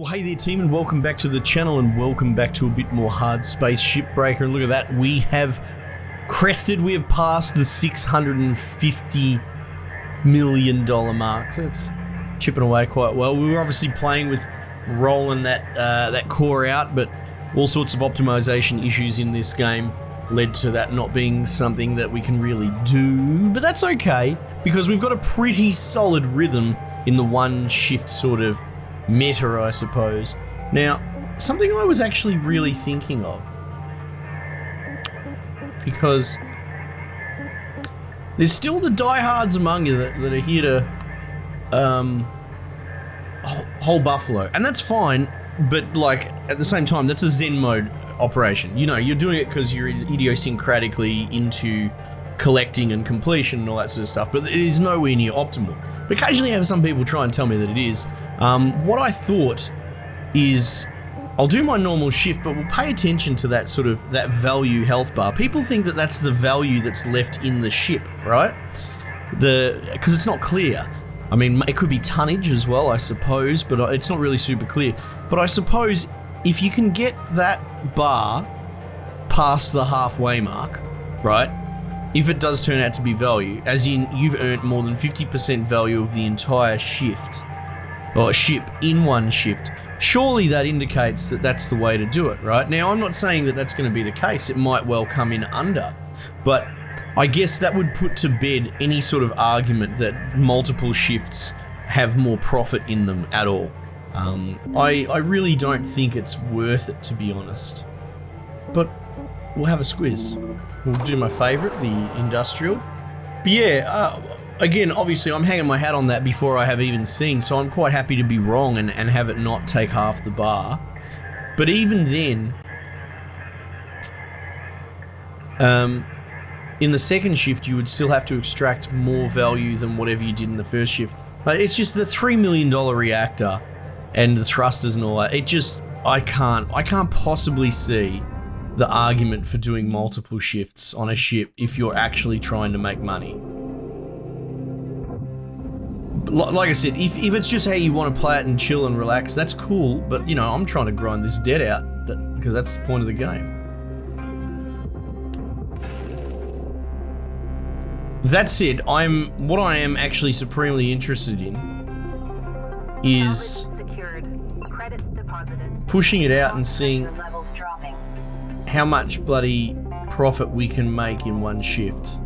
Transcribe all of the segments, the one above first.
Well, hey there team, and welcome back to the channel, and welcome back to a bit more Hardspace Shipbreaker. And look at that, we have crested, we have passed the $650 million mark. So it's chipping away quite well. We were obviously playing with rolling that core out, but all sorts of optimization issues in this game led to that not being something that we can really do. But that's okay, because we've got a pretty solid rhythm in the one shift sort of meta, I suppose. Now, something I was actually really thinking of, because there's still the diehards among you that are here to hold buffalo, and that's fine, but like at the same time, that's a Zen mode operation. You know, you're doing it because you're idiosyncratically into collecting and completion and all that sort of stuff, but it is nowhere near optimal. But occasionally I have some people try and tell me that it is. What I thought is, I'll do my normal shift, but we'll pay attention to that sort of, that value health bar. People think that that's the value that's left in the ship, right? Because it's not clear. I mean, it could be tonnage as well, I suppose, but it's not really super clear. But I suppose if you can get that bar past the halfway mark, right? If it does turn out to be value, as in you've earned more than 50% value of the entire shift, or ship in one shift, surely that indicates that that's the way to do it, right? Now, I'm not saying that that's going to be the case. It might well come in under, but I guess that would put to bed any sort of argument that multiple shifts have more profit in them at all. I really don't think it's worth it, to be honest. But we'll have a squiz. We'll do my favorite, the industrial. But yeah, again, obviously I'm hanging my hat on that before I have even seen, so I'm quite happy to be wrong and have it not take half the bar. But even then, in the second shift, you would still have to extract more value than whatever you did in the first shift. But it's just the $3 million reactor and the thrusters and all that. It just, I can't possibly see the argument for doing multiple shifts on a ship if you're actually trying to make money. Like I said, if it's just how you want to play it and chill and relax, that's cool, but you know, I'm trying to grind this debt out because that's the point of the game. That said, what I am actually supremely interested in is pushing it out and seeing how much bloody profit we can make in one shift.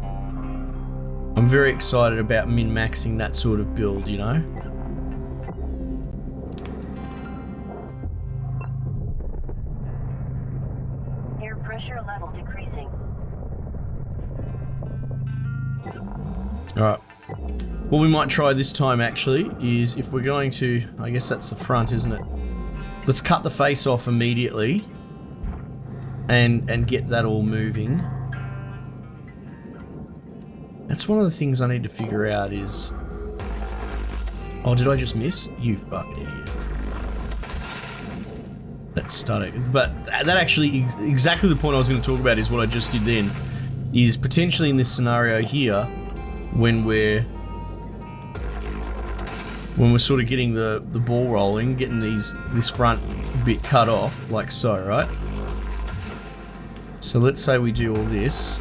I'm very excited about min-maxing that sort of build, you know? Air pressure level decreasing. Alright. What we might try this time actually is, if we're going to, I guess that's the front, isn't it? Let's cut the face off immediately and get that all moving. That's one of the things I need to figure out is... Oh, did I just miss? You fucking idiot. That's stunning. But that actually, exactly the point I was going to talk about is what I just did then. Is potentially in this scenario here, when we're sort of getting the ball rolling, getting this front bit cut off, like so, right? So let's say we do all this.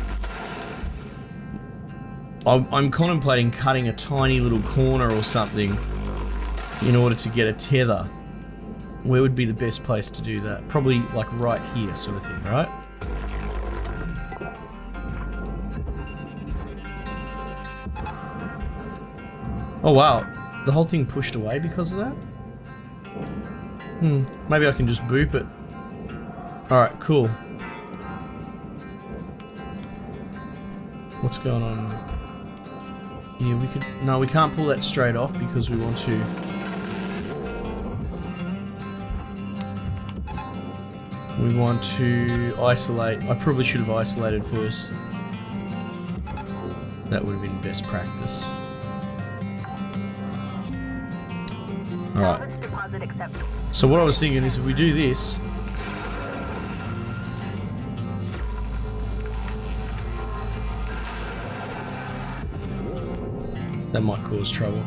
I'm contemplating cutting a tiny little corner or something in order to get a tether. Where would be the best place to do that? Probably like right here sort of thing, right? Oh wow, the whole thing pushed away because of that? Maybe I can just boop it. Alright, cool. What's going on? Yeah, we could... No, we can't pull that straight off because we want to... We want to isolate... I probably should have isolated first. That would have been best practice. Alright. So what I was thinking is if we do this... That might cause trouble.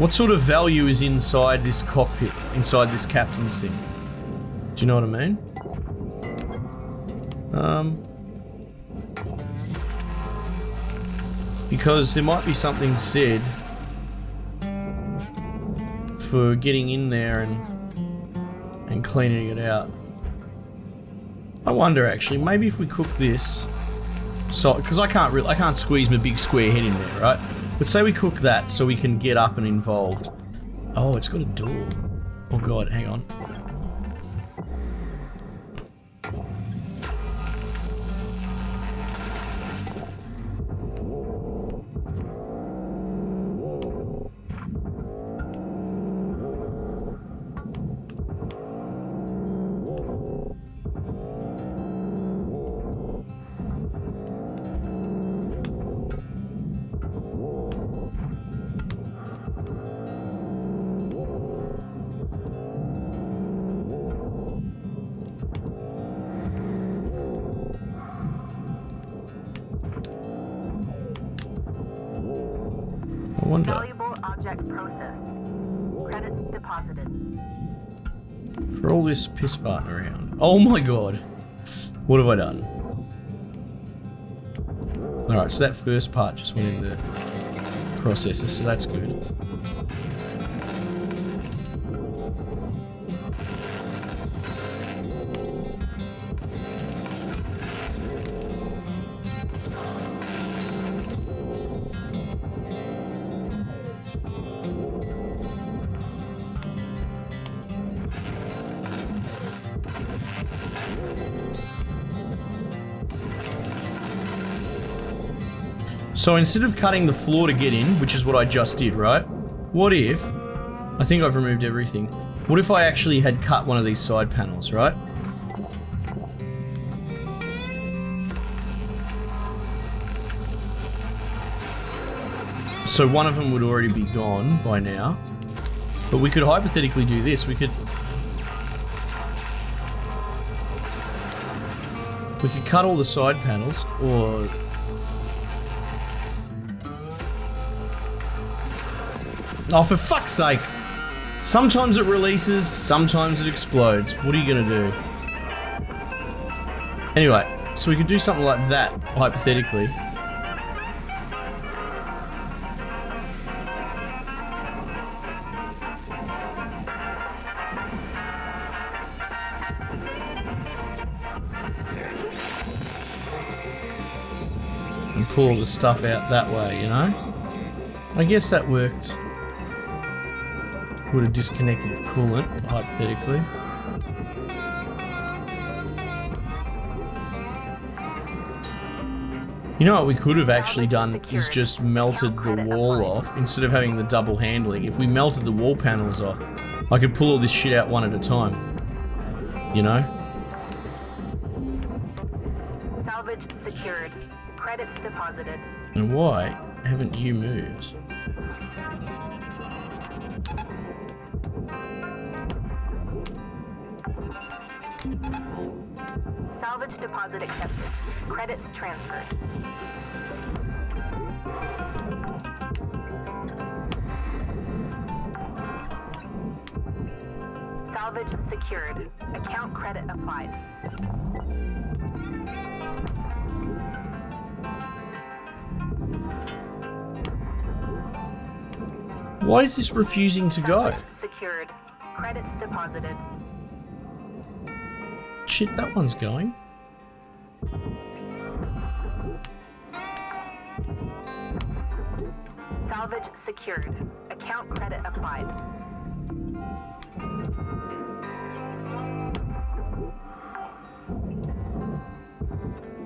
What sort of value is inside this cockpit, inside this captain's thing? Do you know what I mean? Because there might be something said for getting in there and cleaning it out. I wonder actually, maybe if we cook this, so because I can't squeeze my big square head in there, right? But say we cook that so we can get up and involved. Oh, it's got a door. Oh god, hang on. Valuable object processed. Credits deposited. For all this piss farting around. Oh my god. What have I done? Alright, so that first part just went in the processor, so that's good. So instead of cutting the floor to get in, which is what I just did, right? What if, I think I've removed everything. What if I actually had cut one of these side panels, right? So one of them would already be gone by now. But we could hypothetically do this. We could cut all the side panels, or oh, for fuck's sake. Sometimes it releases, sometimes it explodes. What are you gonna do? Anyway, so we could do something like that, hypothetically. And pull all the stuff out that way, you know? I guess that worked. Would have disconnected the coolant, hypothetically. You know what we could have actually done is just melted the wall off instead of having the double handling. If we melted the wall panels off, I could pull all this shit out one at a time. You know? Salvage secured. Credits deposited. And why haven't you moved? Salvage deposit accepted. Credits transferred. Salvage secured. Account credit applied. Why is this refusing to go? Salvage secured. Credits deposited. Shit, that one's going. Salvage secured. Account credit applied.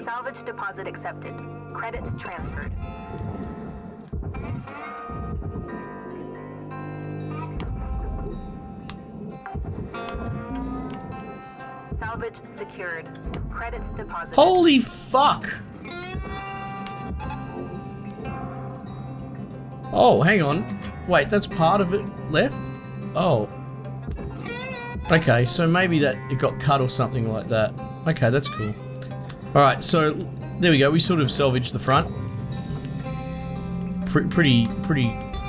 Salvage deposit accepted. Credits transferred. Salvage secured. Credits deposited. Holy fuck! Oh, hang on. Wait, that's part of it left? Oh. Okay, so maybe that it got cut or something like that. Okay, that's cool. Alright, so there we go. We sort of salvaged the front. Pretty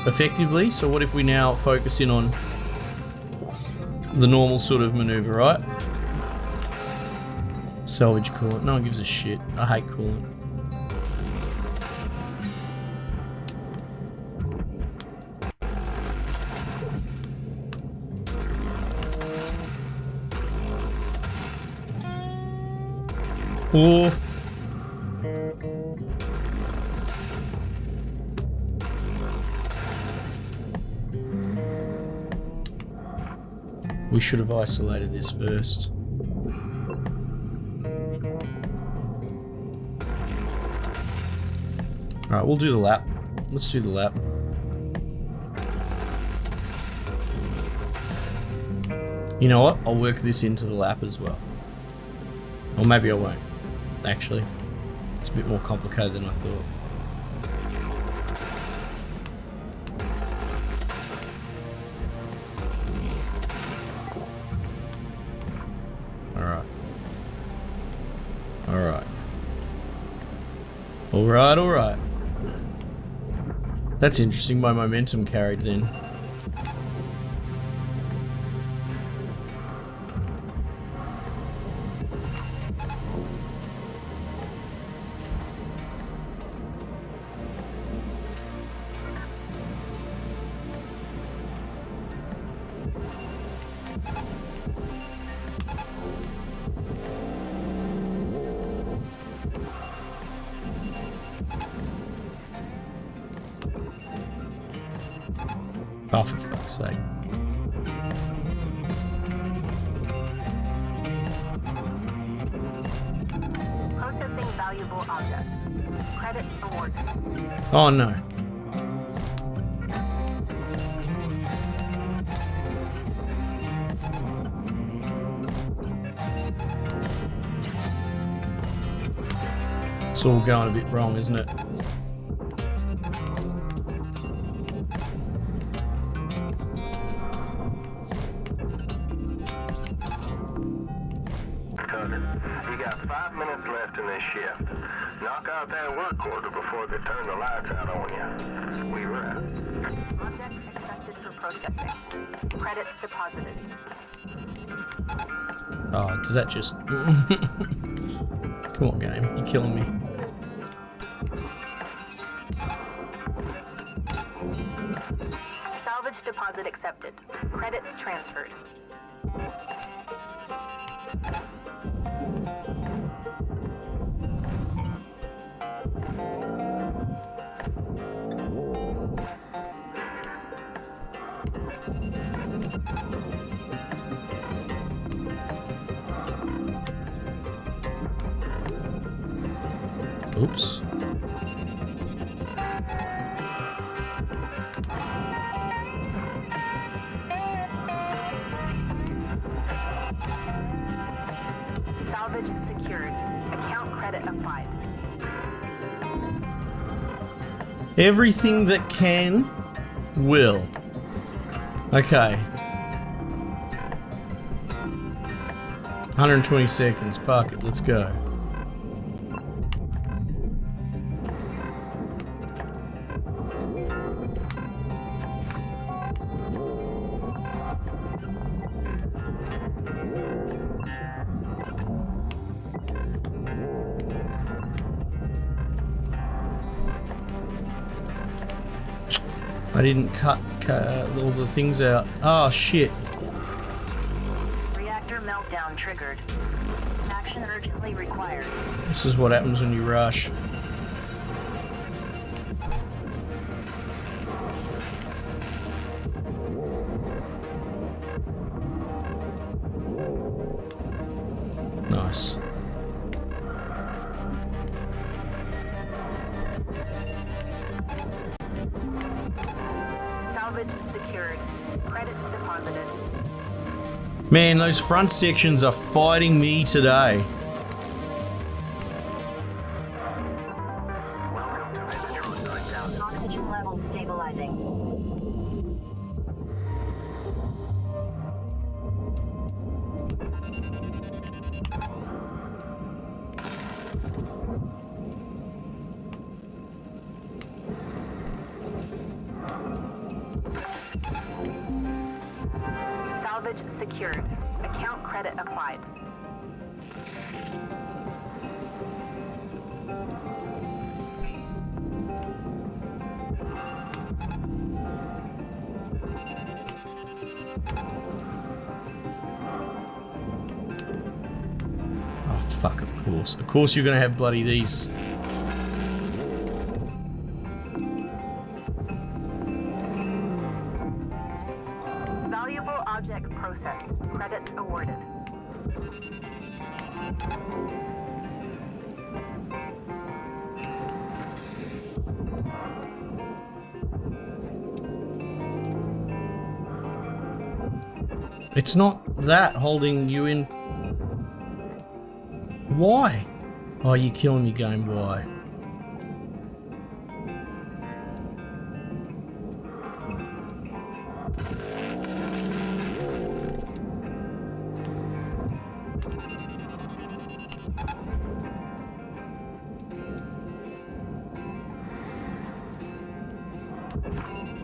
effectively. So what if we now focus in on the normal sort of maneuver, right? Salvage coolant. No one gives a shit. I hate coolant. Oh. We should have isolated this first. Alright, we'll do the lap. Let's do the lap. You know what? I'll work this into the lap as well. Or maybe I won't. Actually, it's a bit more complicated than I thought. Alright. Alright. Alright, alright. That's interesting, my momentum carried then. Oh, for fuck's sake. Processing valuable object. Credit awarded. Oh no. It's all going a bit wrong, isn't it? You got 5 minutes left in this shift. Knock out that work order before they turn the lights out on you. We wrap. Object accepted for processing. Credits deposited. Oh, did that just... Come on, game. You're killing me. Salvage deposit accepted. Credits transferred. Oops. Salvage secured. Account credit applied. Everything that can, will. Okay. 120 seconds. Fuck it. Let's go. I didn't cut all the things out. Oh shit. Reactor meltdown triggered. Action urgently required. This is what happens when you rush. Nice. Salvage secured. Credits deposited. Man, those front sections are fighting me today. Oxygen level stabilizing. Salvage secured. Account credit applied. Oh, fuck, of course. Of course you're gonna have bloody these. Valuable object processed. Credits awarded. It's not that holding you in. Why? Oh, you're killing me, game. Why?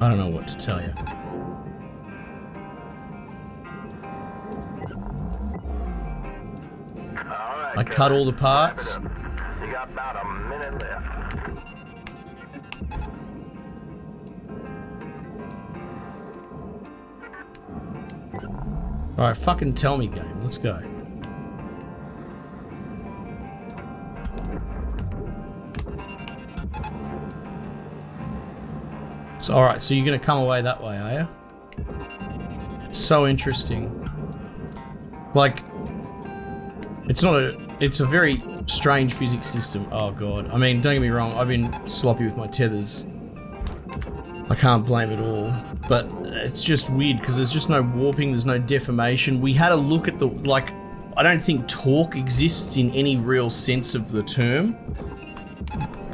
I don't know what to tell you. I cut all the parts. You got about a minute left. Alright, fucking tell me, game. Let's go. So, alright, so you're gonna come away that way, are you? It's so interesting. Like, it's a very strange physics system. Oh god. I mean, don't get me wrong, I've been sloppy with my tethers. I can't blame it all. But it's just weird because there's just no warping, there's no deformation. We had a look at the, like, I don't think torque exists in any real sense of the term.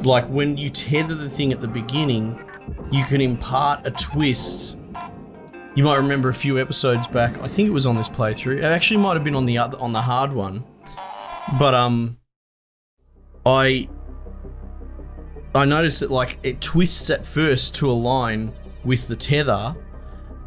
Like, when you tether the thing at the beginning, you can impart a twist. You might remember a few episodes back, I think it was on this playthrough. It actually might have been on the hard one. But I noticed that, like, it twists at first to align with the tether,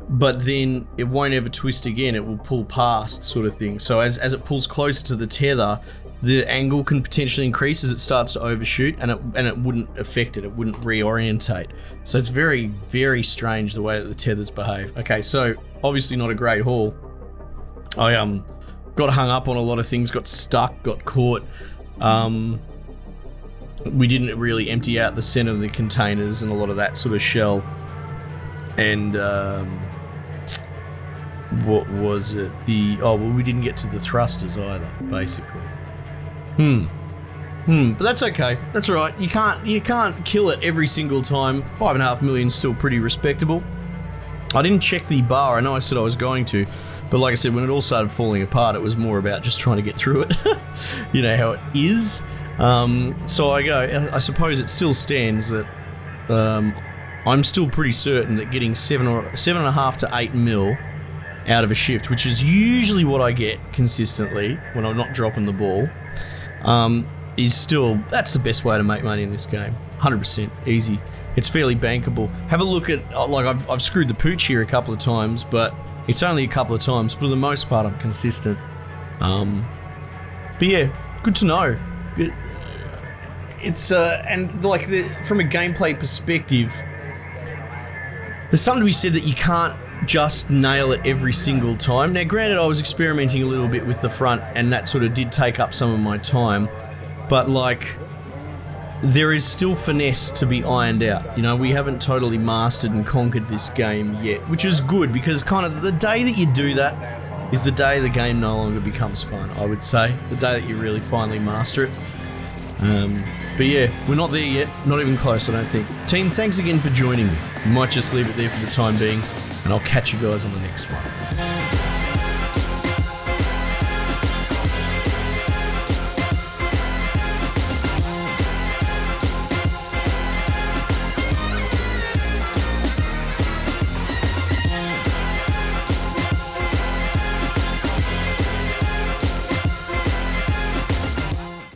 but then it won't ever twist again. It will pull past, sort of thing. So as it pulls closer to the tether, the angle can potentially increase as it starts to overshoot, and it wouldn't affect it. It wouldn't reorientate. So it's very, very strange the way that the tethers behave. Okay, so obviously not a great haul. I got hung up on a lot of things, got stuck, got caught. We didn't really empty out the center of the containers and a lot of that sort of shell. And what was it? We didn't get to the thrusters either, basically. But that's okay. That's all right. You can't kill it every single time. 5.5 million is still pretty respectable. I didn't check the bar. I know I said I was going to, but like I said, when it all started falling apart, it was more about just trying to get through it. You know how it is. So I suppose it still stands that I'm still pretty certain that getting 7.5 to 8 mil out of a shift, which is usually what I get consistently when I'm not dropping the ball, is still, that's the best way to make money in this game. 100% easy. It's fairly bankable. Have a look at, like, I've screwed the pooch here a couple of times, but it's only a couple of times. For the most part, I'm consistent. But yeah, good to know. It's and like from a gameplay perspective, there's something to be said that you can't just nail it every single time. Now, granted, I was experimenting a little bit with the front, and that sort of did take up some of my time, but like, there is still finesse to be ironed out. You know, we haven't totally mastered and conquered this game yet, which is good, because kind of the day that you do that is the day the game no longer becomes fun, I would say. The day that you really finally master it. But yeah, we're not there yet. Not even close, I don't think. Team, thanks again for joining me. We might just leave it there for the time being, and I'll catch you guys on the next one.